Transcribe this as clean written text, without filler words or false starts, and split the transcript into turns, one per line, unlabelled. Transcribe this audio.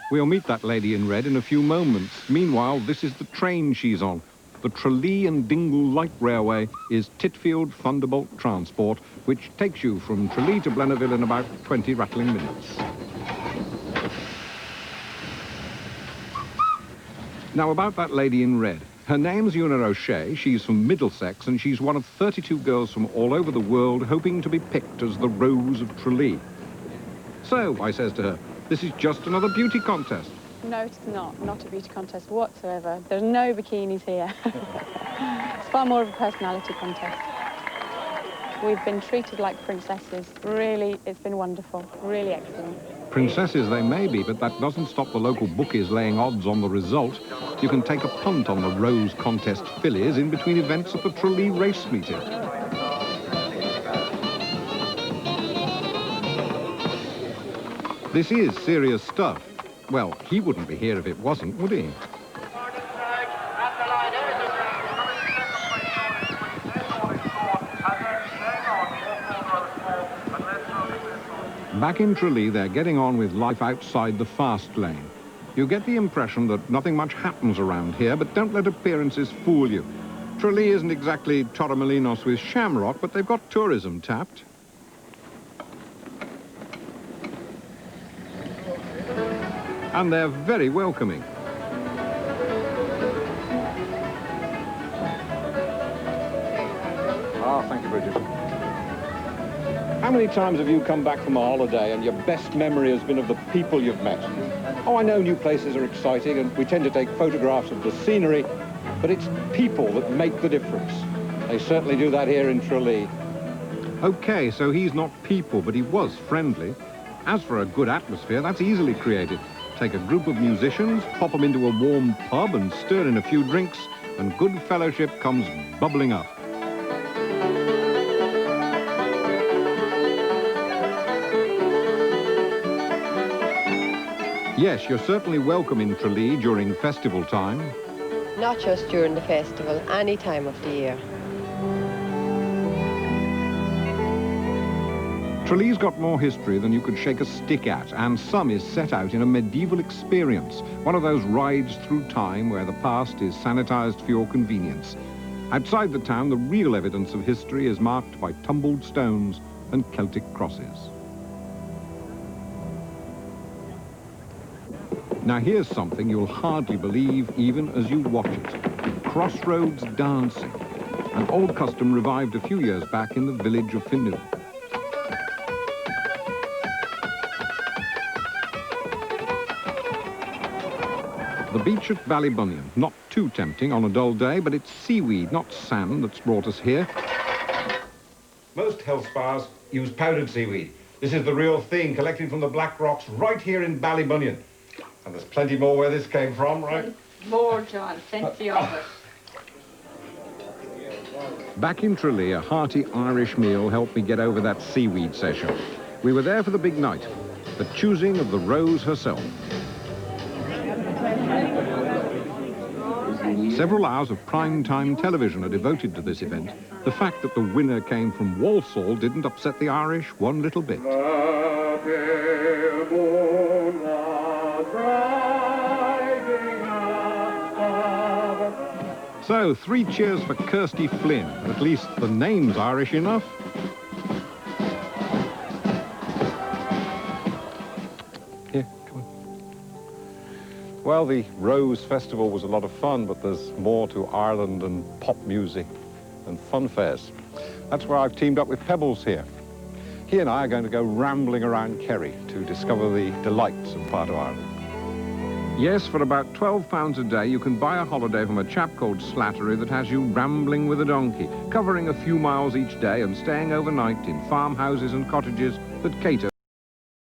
We'll meet that lady in red in a few moments. Meanwhile, this is the train she's on. The Tralee and Dingle Light Railway is Titfield Thunderbolt Transport, which takes you from Tralee to Blennerville in about 20 rattling minutes. Now, about that lady in red. Her name's Una O'Shea, she's from Middlesex, and she's one of 32 girls from all over the world hoping to be picked as the Rose of Tralee. So, I says to her, this is just another beauty contest.
No, it's not a beauty contest whatsoever. There's no bikinis here. It's far more of a personality contest. We've been treated like princesses. Really, it's been wonderful, really excellent.
Princesses they may be, but that doesn't stop the local bookies laying odds on the result. You can take a punt on the Rose Contest fillies in between events at the Tralee race meeting. This is serious stuff. Well, he wouldn't be here if it wasn't, would he? Back in Tralee, they're getting on with life outside the fast lane. You get the impression that nothing much happens around here, but don't let appearances fool you. Tralee isn't exactly Torremolinos with Shamrock, but they've got tourism tapped. And they're very welcoming. Ah, thank you, Bridget. How many times have you come back from a holiday and your best memory has been of the people you've met? Oh, I know new places are exciting and we tend to take photographs of the scenery, but it's people that make the difference. They certainly do that here in Tralee. Okay, so he's not people, but he was friendly. As for a good atmosphere, that's easily created. Take a group of musicians, pop them into a warm pub and stir in a few drinks, and good fellowship comes bubbling up. Yes, you're certainly welcome in Tralee during festival time.
Not just during the festival, any time of the year.
Tralee's got more history than you could shake a stick at, and some is set out in a medieval experience, one of those rides through time where the past is sanitized for your convenience. Outside the town, the real evidence of history is marked by tumbled stones and Celtic crosses. Now here's something you'll hardly believe even as you watch it. Crossroads dancing, an old custom revived a few years back in the village of Flynn. The beach at Ballybunion, not too tempting on a dull day, but it's seaweed, not sand, that's brought us here. Most health spas use powdered seaweed. This is the real thing, collected from the black rocks right here in Ballybunion. And there's plenty more where this came from, right?
More, John, plenty of it.
Back in Tralee, a hearty Irish meal helped me get over that seaweed session. We were there for the big night, the choosing of the Rose herself. Several hours of prime-time television are devoted to this event. The fact that the winner came from Walsall didn't upset the Irish one little bit. So, 3 cheers for Kirsty Flynn. At least the name's Irish enough. Here, come on. Well, the Rose Festival was a lot of fun, but there's more to Ireland than pop music and fun fairs. That's why I've teamed up with Pebbles here. He and I are going to go rambling around Kerry to discover the delights of part of Ireland. Yes, for about £12 a day, you can buy a holiday from a chap called Slattery that has you rambling with a donkey, covering a few miles each day and staying overnight in farmhouses and cottages that cater